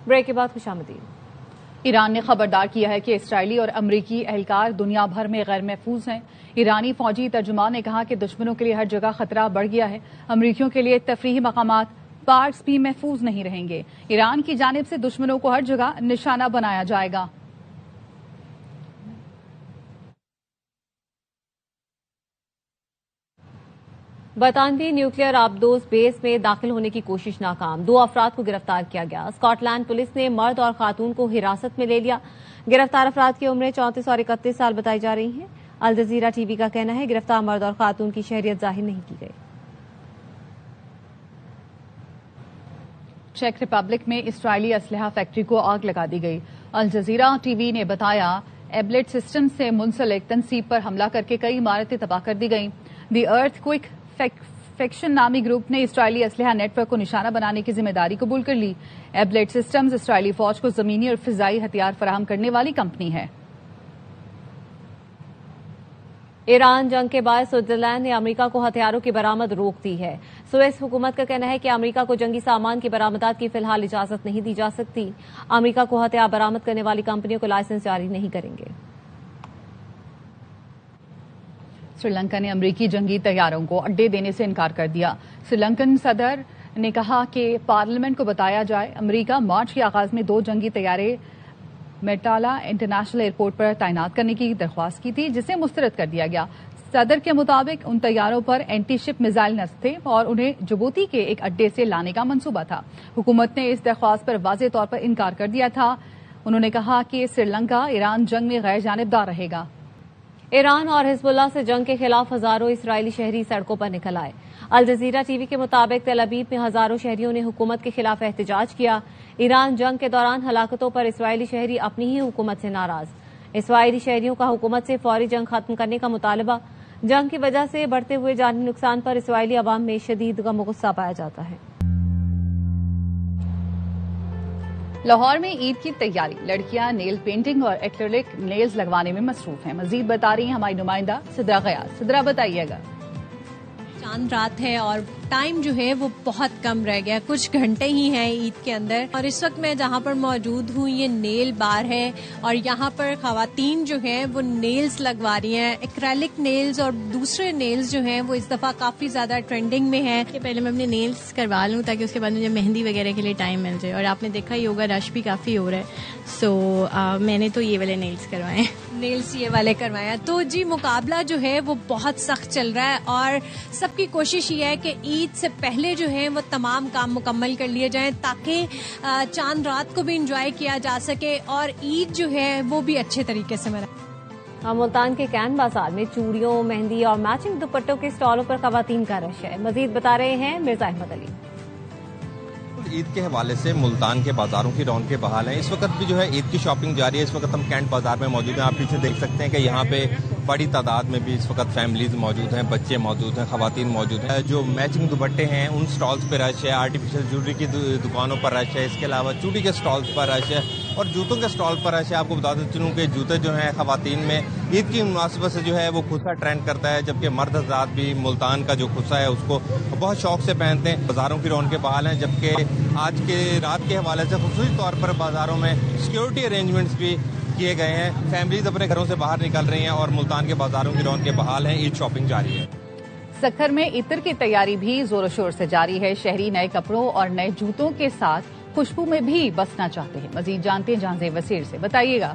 Break کے بعد خوشامدید۔ ایران نے خبردار کیا ہے کہ اسرائیلی اور امریکی اہلکار دنیا بھر میں غیر محفوظ ہیں۔ ایرانی فوجی ترجمان نے کہا کہ دشمنوں کے لیے ہر جگہ خطرہ بڑھ گیا ہے۔ امریکیوں کے لیے تفریحی مقامات پارکس بھی محفوظ نہیں رہیں گے۔ ایران کی جانب سے دشمنوں کو ہر جگہ نشانہ بنایا جائے گا۔ برطانوی نیوکلیئر آبدوز بیس میں داخل ہونے کی کوشش ناکام، 2 افراد کو گرفتار کیا گیا۔ اسکاٹ لینڈ پولیس نے مرد اور خاتون کو حراست میں لے لیا۔ گرفتار افراد کی عمریں 34 اور 31 سال بتائی جا رہی ہیں۔ الجزیرہ ٹی وی کا کہنا ہے گرفتار مرد اور خاتون کی شہریت ظاہر نہیں کی گئی۔ چیک ریپبلک میں اسرائیلی اسلحہ فیکٹری کو آگ لگا دی گئی۔ الجزیرہ ٹی وی نے بتایا ایبلیٹ سسٹم سے منسلک تنصیب پر حملہ کر کے کئی عمارتیں تباہ کر دی گئیں۔ دی ارتھ کوئک فیکشن نامی گروپ نے اسرائیلی اسلحہ نیٹ ورک کو نشانہ بنانے کی ذمہ داری قبول کر لی۔ ایبلیٹ سسٹمز اسرائیلی فوج کو زمینی اور فضائی ہتھیار فراہم کرنے والی کمپنی ہے۔ ایران جنگ کے باعث سوئٹزرلینڈ نے امریکہ کو ہتھیاروں کی برآمد روک دی ہے۔ سوئس حکومت کا کہنا ہے کہ امریکہ کو جنگی سامان کی برآمدات کی فی الحال اجازت نہیں دی جا سکتی۔ امریکہ کو ہتھیار برآمد کرنے والی کمپنیوں کو لائسنس جاری نہیں کریں گے۔ سری لنکا نے امریکی جنگی طیاروں کو اڈے دینے سے انکار کر دیا۔ سری لنکن صدر نے کہا کہ پارلیمنٹ کو بتایا جائے۔ امریکہ مارچ کے آغاز میں 2 جنگی طیارے میٹالا انٹرنیشنل ایئرپورٹ پر تعینات کرنے کی درخواست کی تھی، جسے مسترد کر دیا گیا۔ صدر کے مطابق ان طیاروں پر اینٹی شپ میزائل نصب تھے اور انہیں جبوتی کے ایک اڈے سے لانے کا منصوبہ تھا۔ حکومت نے اس درخواست پر واضح طور پر انکار کر دیا تھا۔ انہوں نے کہا کہ سری لنکا ایران جنگ میں غیر جانبدار رہے گا۔ ایران اور حزب اللہ سے جنگ کے خلاف ہزاروں اسرائیلی شہری سڑکوں پر نکل آئے۔ الجزیرہ ٹی وی کے مطابق تل ابیب میں ہزاروں شہریوں نے حکومت کے خلاف احتجاج کیا۔ ایران جنگ کے دوران ہلاکتوں پر اسرائیلی شہری اپنی ہی حکومت سے ناراض۔ اسرائیلی شہریوں کا حکومت سے فوری جنگ ختم کرنے کا مطالبہ۔ جنگ کی وجہ سے بڑھتے ہوئے جانی نقصان پر اسرائیلی عوام میں شدید غم و غصہ پایا جاتا ہے۔ لاہور میں عید کی تیاری، لڑکیاں نیل پینٹنگ اور ایکریلک نیلز لگوانے میں مصروف ہیں۔ مزید بتا رہی ہیں ہماری نمائندہ سدرا غیاث۔ سدرا بتائیے گا۔ چاند رات ہے اور ٹائم جو ہے وہ بہت کم رہ گیا، کچھ گھنٹے ہی ہیں عید کے اندر، اور اس وقت میں جہاں پر موجود ہوں یہ نیل بار ہے اور یہاں پر خواتین جو ہیں وہ نیلز لگوا رہی ہیں، ایکریلک نیلز اور دوسرے نیلز جو ہیں وہ اس دفعہ کافی زیادہ ٹرینڈنگ میں ہیں کہ پہلے میں اپنے نیلز کروا لوں تاکہ اس کے بعد مجھے مہندی وغیرہ کے لیے ٹائم مل جائے، اور آپ نے دیکھا ہی ہوگا رش بھی کافی ہو رہا ہے، سو میں نے تو یہ والے نیلز کروائے ہیں، نیلز یہ والے کروائے ہیں۔ تو جی مقابلہ جو ہے وہ بہت سخت چل رہا ہے اور سب کی کوشش یہ ہے کہ عید سے پہلے جو ہے وہ تمام کام مکمل کر لیے جائیں تاکہ چاند رات کو بھی انجوائے کیا جا سکے اور عید جو ہے وہ بھی اچھے طریقے سے منائے۔ ملتان کے کین بازار میں چوڑیوں، مہندی اور میچنگ دوپٹوں کے اسٹالوں پر خواتین کا رش ہے۔ مزید بتا رہے ہیں مرزا احمد علی۔ عید کے حوالے سے ملتان کے بازاروں کی رونقیں بحال ہیں۔ اس وقت بھی جو ہے عید کی شاپنگ جاری ہے۔ اس وقت ہم کینٹ بازار میں موجود ہیں۔ آپ پیچھے دیکھ سکتے ہیں کہ یہاں پہ بڑی تعداد میں بھی اس وقت فیملیز موجود ہیں، بچے موجود ہیں، خواتین موجود ہیں۔ جو میچنگ دوپٹے ہیں ان سٹالز پہ رش ہے، آرٹیفیشل جویلری کی دکانوں پر رش ہے، اس کے علاوہ چوڑی کے سٹالز پر رش ہے اور جوتوں کے سٹال پر رش ہے۔ آپ کو بتاتے چلوں کہ جوتے جو ہیں خواتین میں عید کی مناسبت سے جو ہے وہ کھسا ٹرینڈ کرتا ہے، جبکہ مرد حضرات بھی ملتان کا جو کھسا ہے اس کو بہت شوق سے پہنتے ہیں۔ بازاروں کی رونقیں بحال ہیں، جبکہ آج کے رات کے حوالے سے خصوصی طور پر بازاروں میں سیکیورٹی ارینجمنٹس بھی کیے گئے ہیں۔ فیملیز اپنے گھروں سے باہر نکل رہی ہیں اور ملتان کے بازاروں کی رونقیں بحال ہیں۔ عید شاپنگ جاری ہے۔ سکھر میں عطر کی تیاری بھی زور و شور سے جاری ہے۔ شہری نئے کپڑوں اور نئے جوتوں کے ساتھ خوشبو میں بھی بسنا چاہتے ہیں۔ مزید جانتے ہیں جہاں وسیر سے، بتائیے گا۔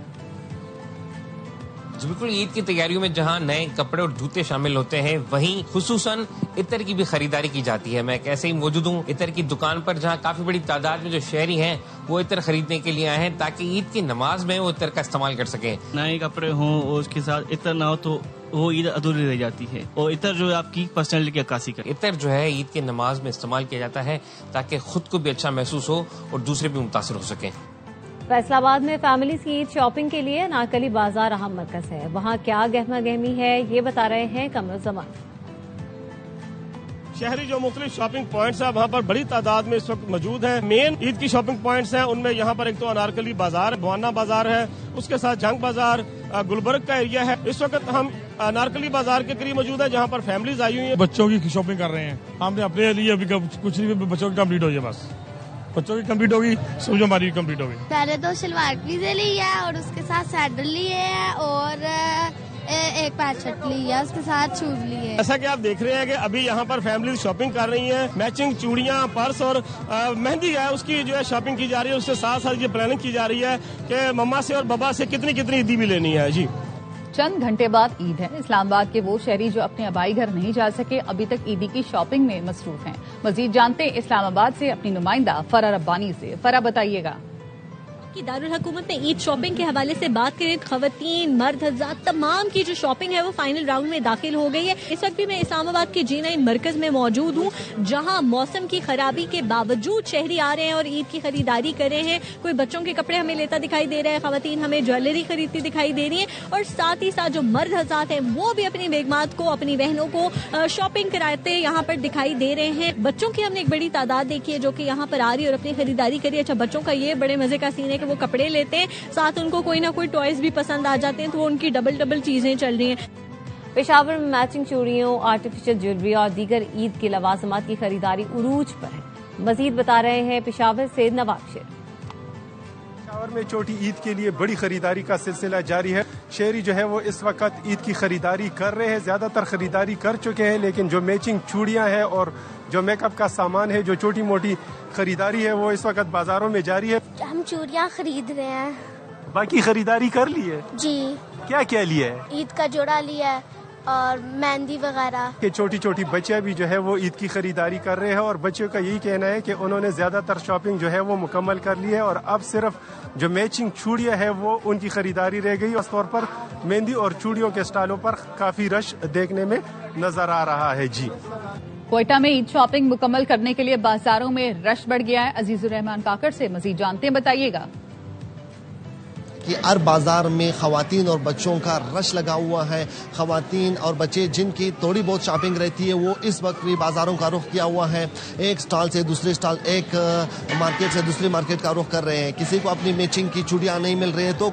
بالکل، عید کی تیاریوں میں جہاں نئے کپڑے اور جوتے شامل ہوتے ہیں وہیں خصوصاً عطر کی بھی خریداری کی جاتی ہے۔ میں ایسے ہی موجود ہوں عطر کی دکان پر، جہاں کافی بڑی تعداد میں جو شہری ہیں وہ عطر خریدنے کے لیے آئے ہیں تاکہ عید کی نماز میں وہ عطر کا استعمال کر سکیں۔ نئے کپڑے ہوں اور اس کے ساتھ عطر نہ ہو تو وہ عید ادھوری رہ جاتی ہے، اور عطر جو ہے آپ کی پرسنالٹی کی عکاسی کرے۔ عطر جو ہے عید کی نماز میں استعمال کیا جاتا ہے تاکہ خود کو بھی اچھا محسوس ہو اور دوسرے بھی متاثر ہو سکیں۔ فیصل آباد میں فیملیز کی عید شاپنگ کے لیے ناکلی بازار اہم مرکز ہے۔ وہاں کیا گہما گہمی ہے یہ بتا رہے ہیں قمر زمان۔ شہری جو مختلف شاپنگ پوائنٹس ہیں وہاں پر بڑی تعداد میں اس وقت موجود ہیں۔ مین عید کی شاپنگ پوائنٹس ہیں، ان میں یہاں پر ایک تو انارکلی بازار، بوانا بازار ہے، اس کے ساتھ جنگ بازار، گلبرگ کا ایریا ہے۔ اس وقت ہم انارکلی بازار کے قریب موجود ہیں جہاں پر فیملیز آئی ہوئی ہیں، بچوں کی شاپنگ کر رہے ہیں۔ ہم نے اپنے لیے ابھی کچھ نہیں، بچوں کی کمپلیٹ ہو جائے بس، बच्चों की कंप्लीट होगी, समझो हमारी भी कंप्लीट होगी। पहले तो सलवार कमीजें ली है और उसके साथ सैंडल लिए हैं और एक पैंट शर्ट ली है, उसके साथ शूज लिए। ऐसा कि आप देख रहे हैं कि अभी यहाँ पर फैमिली शॉपिंग कर रही हैं, मैचिंग चूड़ियाँ, पर्स और मेहंदी है उसकी जो है शॉपिंग की जा रही है। उसके साथ साथ ये प्लानिंग की जा रही है कि मम्मा से और बाबा से कितनी कितनी ईदी भी लेनी है। जी, चंद घंटे बाद ईद है। इस्लामाबाद के वो शहरी जो अपने आबाई घर नहीं जा सके अभी तक ईदी की शॉपिंग में मसरूफ हैं। मजीद जानते हैं इस्लामाबाद से अपनी नुमाइंदा फरा रब्बानी से। फरा, बताइएगा कि दारुल हुकूमत में ईद शॉपिंग के हवाले से बात करें, खवातीन, मर्द हज़रात तमाम की जो शॉपिंग है वो फाइनल राउंड में दाखिल हो गई है। इस वक्त भी मैं इस्लामाबाद के G9 मरकज में मौजूद हूँ, जहाँ मौसम की खराबी के बावजूद शहरी आ रहे हैं और ईद की खरीदारी कर रहे हैं। कोई बच्चों के कपड़े हमें लेता दिखाई दे रहा है, खवातीन हमें ज्वेलरी खरीदती दिखाई दे रही है और साथ ही साथ जो मर्द हज़रात हैं वो भी अपनी बेगमात को, अपनी बहनों को शॉपिंग कराते यहाँ पर दिखाई दे रहे हैं। बच्चों की हमने एक बड़ी तादाद देखी है जो कि यहाँ पर आ रही है और अपनी खरीदारी करी है। अच्छा, बच्चों का ये बड़े मजे का सीन है कि वो कपड़े लेते हैं, साथ उनको कोई ना कोई टॉयज भी पसंद आ जाते हैं, तो वो उनकी डबल चीजें चल रही हैं। पेशावर में मैचिंग चूड़ियों, आर्टिफिशियल ज्वेलरी और दीगर ईद के लवाजमात की खरीदारी उरूज पर है। मजीद बता रहे हैं पेशावर से नवाब शेर। पेशावर में छोटी ईद के लिए बड़ी खरीदारी का सिलसिला जारी है। शहरी जो है वो इस वक्त ईद की खरीदारी कर रहे हैं, ज्यादातर खरीदारी कर चुके हैं, लेकिन जो मैचिंग चूड़ियां हैं और जो मेकअप का सामान है, जो छोटी मोटी खरीदारी है वो इस वक्त बाजारों में जारी है। हम चूड़ियाँ खरीद रहे हैं। बाकी खरीदारी कर ली है जी। क्या क्या लिया है? ईद का जोड़ा लिया है और मेहंदी वगैरह। कि छोटी छोटी बच्चियां भी जो है वो ईद की खरीदारी कर रहे हैं और बच्चों का यही कहना है कि उन्होंने ज्यादातर शॉपिंग जो है वो मुकम्मल कर ली है और अब सिर्फ जो मैचिंग चूड़ियां है वो उनकी खरीदारी रह गई। खास तौर पर मेहंदी और चूड़ियों के स्टॉलों पर काफी रश देखने में नजर आ रहा है। जी, क्वेटा में ईद शॉपिंग मुकम्मल करने के लिए बाजारों में रश बढ़ गया है। अजीजुर रहमान काकड़ से मजीद जानते हैं, बताइएगा। कि हर बाजार में खवातीन और बच्चों का रश लगा हुआ है। खवातीन और बच्चे जिनकी थोड़ी बहुत शॉपिंग रहती है वो इस वक्त भी बाजारों का रुख किया हुआ है। एक स्टॉल से दूसरे स्टॉल, एक मार्केट से दूसरी मार्केट का रुख कर रहे हैं। किसी को अपनी मैचिंग की चूड़ियाँ नहीं मिल रही है तो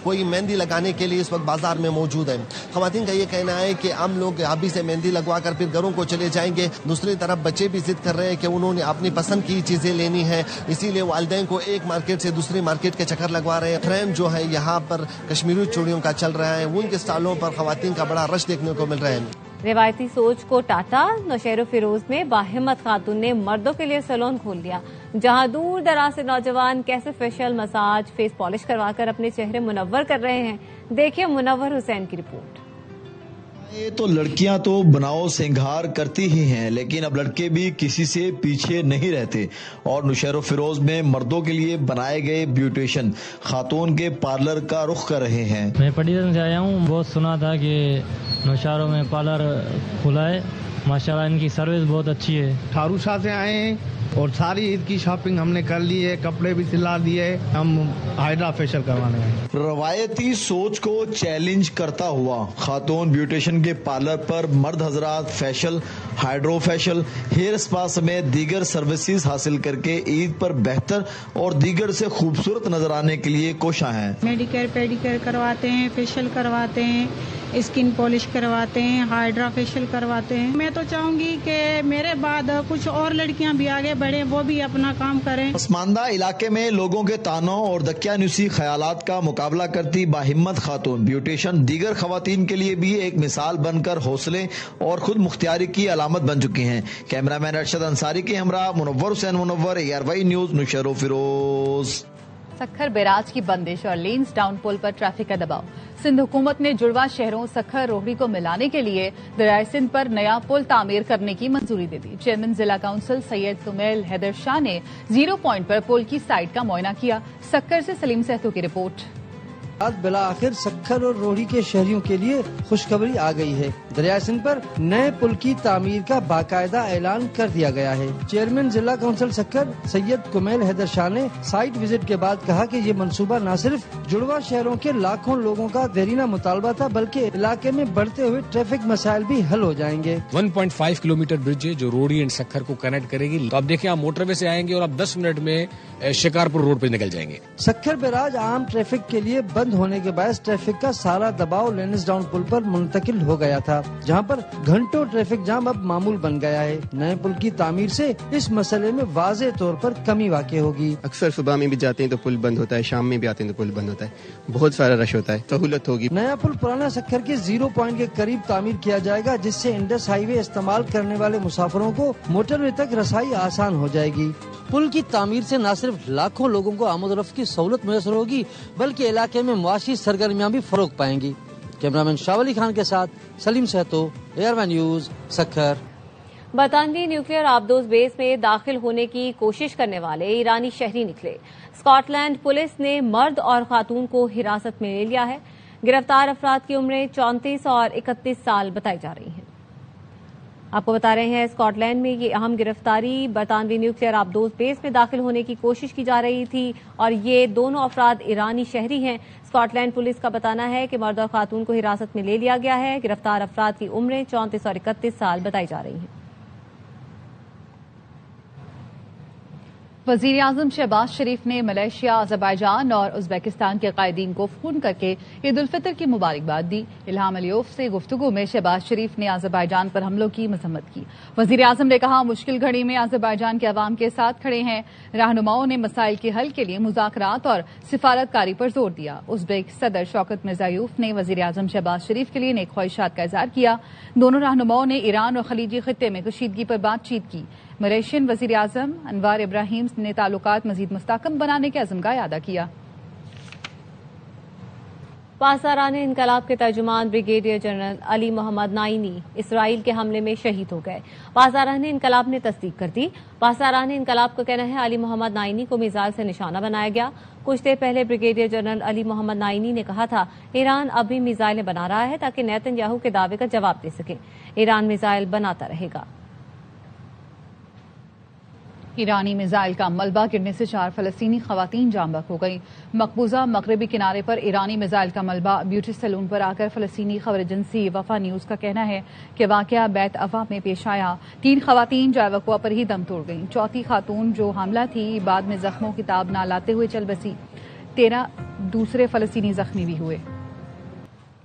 कोई मेहंदी लगाने के लिए इस वक्त बाजार में मौजूद है। खवातीन का ये कहना है कि हम लोग अभी से मेहंदी लगवा कर फिर घरों को चले जाएंगे। दूसरी तरफ बच्चे भी जिद कर रहे हैं कि उन्होंने अपनी पसंद की चीजें लेनी है, इसीलिए वालिदैन को एक मार्केट से दूसरी मार्केट के चक्कर लगवा रहे हैं। फ्रेम जो है यहाँ पर कश्मीरी चूड़ियों का चल रहा है, उनके स्टॉलों पर खवातीन का बड़ा रश देखने को मिल रहा है। रिवायती सोच को टाटा। नौशेरो फिरोज में बाहिम्मत खातून ने मर्दों के लिए सैलून खोल दिया, जहां दूर दराज से नौजवान कैसे फेशियल, मसाज, फेस पॉलिश करवाकर अपने चेहरे मुनव्वर कर रहे हैं। देखिए मुनव्वर हुसैन की रिपोर्ट। ये तो लड़कियां तो बनाओ सिंगार करती ही हैं, लेकिन अब लड़के भी किसी से पीछे नहीं रहते और नौशेरो फिरोज में मर्दों के लिए बनाए गए ब्यूटिशियन खातून के पार्लर का रुख कर रहे हैं। मैं पटियाला से आया हूँ, बहुत सुना था कि नौशेरो में पार्लर खुला है, माशाल्लाह इनकी सर्विस बहुत अच्छी है। ठारूशाह से आए हैं और सारी ईद की शॉपिंग हमने कर ली है, कपड़े भी सिला दिए, हम हाइड्रा फेशियल करवाने हैं। रवायती सोच को चैलेंज करता हुआ खातून ब्यूटिशियन के पार्लर पर मर्द हजरात facial, hydro facial, hair spa समेत दीगर सर्विसेज हासिल करके ईद पर बेहतर और दीगर से खूबसूरत नजर आने के लिए कोशा हैं। मेडिकेयर पेडिकेयर करवाते हैं, फेशियल करवाते हैं, स्किन पॉलिश करवाते हैं, हाइड्रा फेशियल करवाते हैं। मैं तो चाहूंगी कि मेरे बाद कुछ और लड़कियां भी आगे बढ़े, वो भी अपना काम करें। पसमानदा इलाके में लोगों के तानों और दकियानुसी ख्यालात का मुकाबला करती बाहिम्मत खातून ब्यूटिशियन दीगर खवातीन के लिए भी एक मिसाल बनकर हौसले और खुद मुख्तियारी की अलामत बन चुकी हैं। कैमरामैन अरशद अंसारी के हमरा Munawar Hussain Munawar, ARY news, Naushahro Feroze. Sukkur barrage की बंदिश और लेन्स डाउन पुल पर ट्रैफिक का दबाव। सिंध हुकूमत ने जुड़वा शहरों सखर रोहड़ी को मिलाने के लिए दरियाए सिंध पर नया पुल तामीर करने की मंजूरी दे दी। चेयरमैन जिला काउंसिल सैयद कुमैल हैदर शाह ने 0 पॉइंट पर पुल की साइट का मुआयना किया। सक्कर से सलीम सहतू की रिपोर्ट। आज बिला आखिर सखर और रोहड़ी के शहरियों के लिए खुशखबरी आ गई है। दरिया सिंध पर नए पुल की तामीर का बाकायदा ऐलान कर दिया गया है। चेयरमैन जिला काउंसिल सखर सैयद कुमैल हैदर शाह ने साइट विजिट के बाद कहा कि ये मंसूबा न सिर्फ जुड़वा शहरों के लाखों लोगों का देरीना मुतालबा था, बल्कि इलाके में बढ़ते हुए ट्रैफिक मसाइल भी हल हो जाएंगे। 1.5 किलोमीटर ब्रिज है जो रोहड़ी एंड सखर को कनेक्ट करेगी। तो आप देखिए, आप मोटरवे से आएंगे और आप 10 मिनट में शिकारपुर रोड पे निकल जाएंगे। सखर बैराज आम ट्रैफिक के लिए बंद बंद होने के बायस ट्रैफिक का सारा दबाव लेनिसडाउन पुल पर मुंतकिल हो गया था, जहां पर घंटों ट्रैफिक जाम अब मामूल बन गया है। नए पुल की तामीर से इस मसले में वाज़ेह तौर पर कमी वाक़ई होगी। अक्सर सुबह में भी जाते हैं तो पुल बंद होता है, शाम में भी आते हैं तो पुल बंद होता है, बहुत सारा रश होता है, सहूलत होगी। नया पुल पुराना सक्खर के 0 पॉइंट के करीब तामीर किया जाएगा, जिससे इंडस हाईवे इस्तेमाल करने वाले मुसाफिरों को मोटरवे तक रसाई आसान हो जाएगी। पुल की तामीर से न सिर्फ लाखों लोगों को आमद-ओ-रफ्त की सहूलत मुयसर होगी, बल्कि इलाके में मुआशी सरगर्मियां भी फरोग पाएंगी। कैमरामैन शावली खान के साथ सलीम सहतो, एयरवन न्यूज, सक्खर। बरतानवी न्यूक्लियर आबदोज बेस में दाखिल होने की कोशिश करने वाले ईरानी शहरी निकले। स्कॉटलैंड पुलिस ने मर्द और खातून को हिरासत में ले लिया है। गिरफ्तार अफराद की उम्रें 34 और 31 साल बताई जा रही हैं। आपको बता रहे हैं, स्कॉटलैंड में ये अहम गिरफ्तारी बरतानवी न्यूक्लियर आबदोज बेस में दाखिल होने की कोशिश की जा रही थी और ये दोनों अफराद ईरानी शहरी हैं। स्कॉटलैंड पुलिस का बताना है कि मर्द और खातून को हिरासत में ले लिया गया है। गिरफ्तार अफराद की उम्रें 34 और 31 साल बताई जा रही हैं। वजीर आजम शहबाज शरीफ ने मलेशिया, अजरबैजान और उज्बेकिस्तान के कायदीन को फोन करके ईद उल फितर की मुबारकबाद दी। इल्हाम अलियोफ से गुफ्तगू में शहबाज शरीफ ने अजरबैजान पर हमलों की मजम्मत की। वजीर आजम ने कहा, मुश्किल घड़ी में अजरबैजान के अवाम के साथ खड़े हैं। रहनुमाओं ने मसाइल के हल के लिए मुज़ाकरात और सिफारतकारी पर जोर दिया। उज्बेक सदर शौकत मिर्ज़ायोफ ने वजीर आजम शहबाज शरीफ के लिए नेक ख्वाहिशात का इज़हार किया। दोनों रहनुमाओं ने ईरान और खलीजी खित्ते में कशीदगी पर बातचीत की। मलेशियन वजीर आजम अनवार इब्राहिम ने ताल्लुकात मजीद मुस्तहकम बनाने के अज़्म का इरादा किया। पासदाराने इनकलाब के तर्जुमान brigadier general Ali Mohammad Naini Israel के हमले में शहीद हो गए। पासदाराने इनकलाब ने तस्दीक कर दी। पासदाराने इनकलाब का कहना है, अली मोहम्मद नाइनी को मिसाइल से निशाना बनाया गया। कुछ देर पहले brigadier general Ali Mohammad Naini ने कहा था, ईरान अब भी मिसाइलें बना रहा है ताकि नेतन्याहू के दावे का जवाब दे सके। ईरान मिसाइल बनाता रहेगा। ईरानी मिसाइल का मलबा गिरने से 4 फलस्तीनी खवातीन जाम बहक हो गई। मकबूजा मगरबी किनारे पर ईरानी मिसाइल का मलबा ब्यूटी सैलून पर आकर फलस्तीनी खबर एजेंसी वफा न्यूज का कहना है कि वाकया बैत अवा में पेश आया। 3 खवातीन जाए वक़्वा पर ही दम तोड़ गईं। चौथी खातून जो हामला थी बाद में जख्मों की ताब ना लाते हुए चल बसी। 13 दूसरे फलस्तीनी जख्मी भी हुए।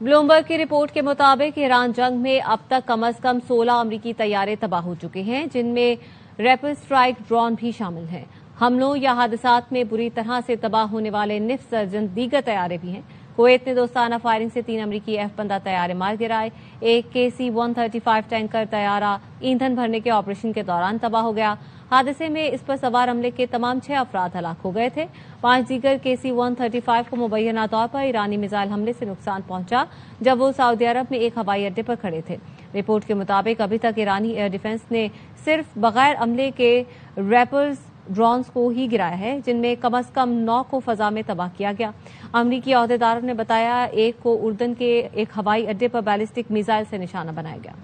ब्लूमबर्ग की रिपोर्ट के मुताबिक ईरान जंग में अब तक कम से कम 16 अमरीकी तैयारे तबाह हो चुके हैं, जिनमें रैपिड स्ट्राइक ड्रोन भी शामिल हैं। हमलों या हादसात में बुरी तरह से तबाह होने वाले निफ सर्जन दीगर तैयारे भी हैं। कुवैत ने दोस्ताना फायरिंग से 3 अमरीकी F-15 तैयारे मार गिराए। एक KC-135 टैंकर तैयारा ईंधन भरने के ऑपरेशन के दौरान तबाह हो गया। हादसे में इस पर सवार अमले के तमाम 6 अफराद हलाक हो गए थे। 5 दीगर KC-135 को मुबैना तौर पर ईरानी मिसाइल हमले से नुकसान पहुंचा जब वो सऊदी अरब में एक हवाई अड्डे पर खड़े थे। रिपोर्ट के मुताबिक अभी तक ईरानी एयर डिफेंस ने सिर्फ बगैर अमले के रैपर्स ड्रोन्स को ही गिराया है, जिनमें कम से कम 9 को फजा में तबाह किया गया। अमरीकी अहदेदारों ने बताया, एक को उर्दन के एक हवाई अड्डे पर बैलिस्टिक मिसाइल से निशाना बनाया गया।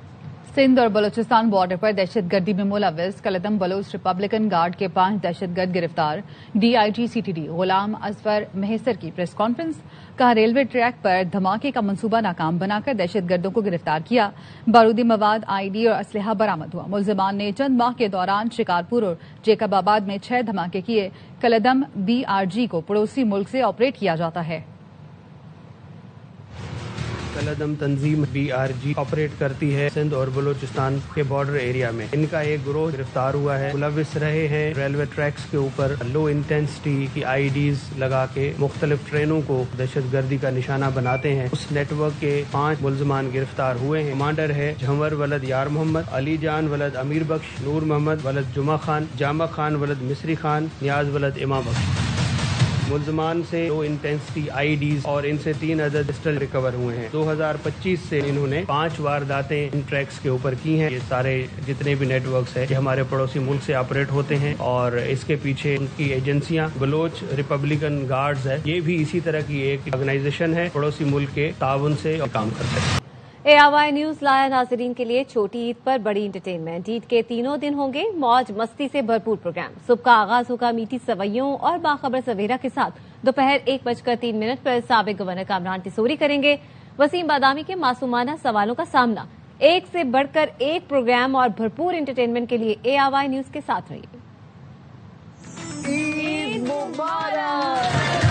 सिंध और बलूचिस्तान बॉर्डर पर दहशतगर्दी में मुलव्विस कलदम बलोच रिपब्लिकन गार्ड के 5 दहशतगर्द गिरफ्तार। DIG CTD गुलाम अजफर मेहसर की प्रेस कॉन्फ्रेंस। कहा, रेलवे ट्रैक पर धमाके का मंसूबा नाकाम बनाकर दहशतगर्दों को गिरफ्तार किया। बारूदी मवाद, ID और असलहा बरामद हुआ। मुलजिमान ने चंद माह के दौरान शिकारपुर और जेकबाबाद में 6 धमाके किए। कलदम BRG को पड़ोसी मुल्क से ऑपरेट किया जाता है। कलदम तंजीम BRG ऑपरेट करती है सिंध और बलूचिस्तान के बॉर्डर एरिया में। इनका एक गिरोह गिरफ्तार हुआ है। मुलव्विस रहे हैं रेलवे ट्रैक्स के ऊपर लो इंटेंसिटी की IDs लगा के मुख्तलिफ ट्रेनों को दहशतगर्दी का निशाना बनाते हैं। उस नेटवर्क के 5 मुलजमान गिरफ्तार हुए हैं। कमांडर है झंवर वलद यार मोहम्मद, अली जान वलद अमीर बख्श, नूर मोहम्मद वलद जुमा खान, जामा खान वलद मिस्री खान, नियाज वलद इमाम बख्श। मुलजमान से लो इंटेंसिटी IDs और इनसे 3 अदद पिस्टल रिकवर हुए हैं। 2025 से इन्होंने 5 वारदातें इन ट्रैक्स के ऊपर की हैं। ये सारे जितने भी नेटवर्क्स हैं ये हमारे पड़ोसी मुल्क से ऑपरेट होते हैं और इसके पीछे उनकी एजेंसियां बलोच रिपब्लिकन गार्ड्स है, ये भी इसी तरह की एक ऑर्गेनाइजेशन है, पड़ोसी मुल्क के ताउन से काम करते हैं। ARY न्यूज लाया नाजरीन के लिए छोटी ईद पर बड़ी इंटरटेनमेंट। ईद के तीनों दिन होंगे मौज मस्ती से भरपूर प्रोग्राम। सुबह का आगाज होगा मीठी सवैयों और बाखबर सवेरा के साथ। दोपहर 1:03 पर साबिक गवर्नर कामरान टिसोरी करेंगे वसीम बादामी के मासूमाना सवालों का सामना। एक से बढ़कर एक प्रोग्राम और भरपूर इंटरटेनमेंट के लिए ARY न्यूज के साथ रहिए। ईद मुबारक।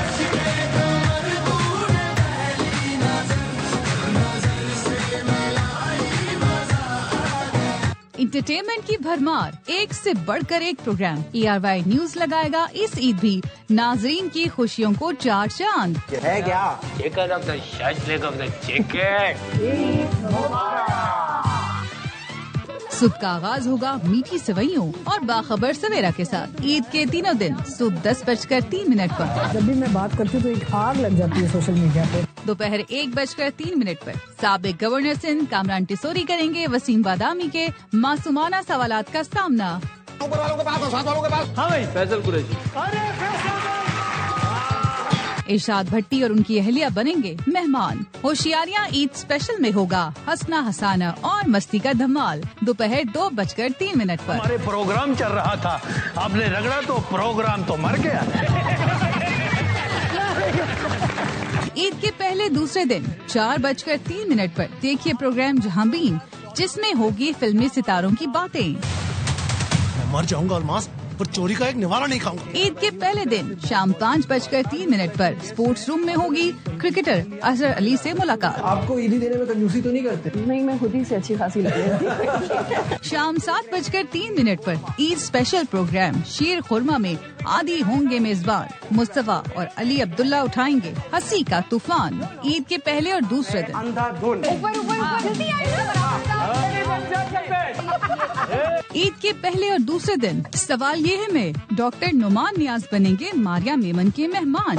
एंटरटेनमेंट की भरमार, एक से बढ़कर एक प्रोग्राम। ARY न्यूज लगाएगा इस ईद भी नाजरीन की खुशियों को चार चांद। है क्या? Chicken of the shashlik of the chicken। सुबह का आगाज होगा मीठी सेवइयों और बाखबर सवेरा के साथ। ईद के तीनों दिन सुबह 10:03 पर। जब भी मैं बात करती हूँ तो एक आग लग जाती है सोशल मीडिया पे। दोपहर 1:03 पर साबिक गवर्नर सिंध कामरान टिसोरी करेंगे वसीम बादामी के मासूमाना सवालात का सामना। ऊपर वालों के पास, साथ वालों के पास। हाँ भाई, फैसल कुरैशी। इरशाद भट्टी और उनकी अहलिया बनेंगे मेहमान। होशियारियां ईद स्पेशल में होगा हंसना हंसाना और मस्ती का धमाल। दोपहर 2:03 पर। हमारे प्रोग्राम चल रहा था, आपने रगड़ा तो प्रोग्राम तो मर गया। ईद के पहले दूसरे दिन 4:03 पर देखिए प्रोग्राम जहां बीन, जिसमें होगी फिल्मी सितारों की बातें। मैं मर जाऊंगा अलमास, पर चोरी का एक निवारा नहीं खाऊंगा। ईद के पहले दिन शाम 5:03 पर स्पोर्ट्स रूम में होगी क्रिकेटर अजहर अली से मुलाकात। आपको ईदी देने में कंजूसी तो नहीं करते? नहीं, मैं खुद ही से अच्छी खासी लगे। शाम 7:03 पर ईद स्पेशल प्रोग्राम शीर खुरमा में आदि होंगे मेजबान। मुस्तफा और अली अब्दुल्ला उठाएंगे हंसी का तूफान। ईद के पहले और दूसरे दिन ईद के पहले और दूसरे दिन सवाल ये है में डॉक्टर नुमान नियाज बनेंगे मारिया मेमन के मेहमान।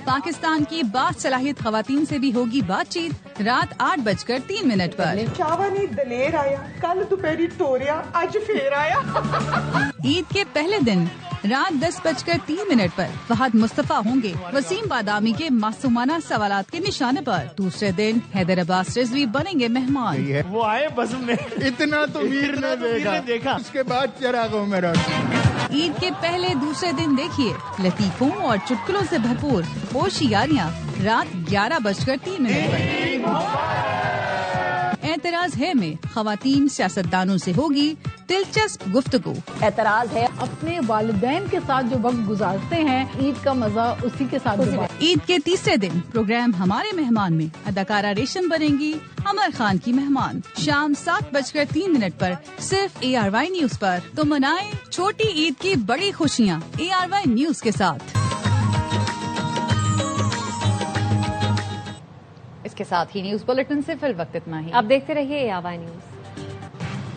पाकिस्तान की बासलाहियत खवातीन से भी होगी बातचीत रात 8:03 पर। चावनी दलेर आया, कल दोपहरी तोरिया, आज फिर आया। ईद के पहले दिन रात 10:03 पर फहद मुस्तफा होंगे वसीम बादामी के मासूमाना सवालात के निशाने पर। दूसरे दिन हैदर अब्बास रिजवी बनेंगे मेहमान। वो आए बस में, इतना तो वीर ने देखा। उसके बाद चरागों में ईद के पहले दूसरे दिन देखिए लतीफों और चुटकुलों से भरपूर होशियारियां रात 11:03 पर। एतराज है में खवातीन सियासतदानों से होगी दिलचस्प गुफ्तगू। एतराज है अपने वालिदैन के साथ जो वक्त गुजारते हैं, ईद का मजा उसी के साथ। ईद के तीसरे दिन प्रोग्राम हमारे मेहमान में अदाकारा रेशम बनेंगी अमर खान की मेहमान। शाम 7:03 पर सिर्फ ARY न्यूज पर। तो मनाएं छोटी ईद की बड़ी खुशियाँ ARY न्यूज के साथ। इसके साथ ही न्यूज बुलेटिन से फिर वक्त इतना ही। अब देखते रहिए ARY न्यूज।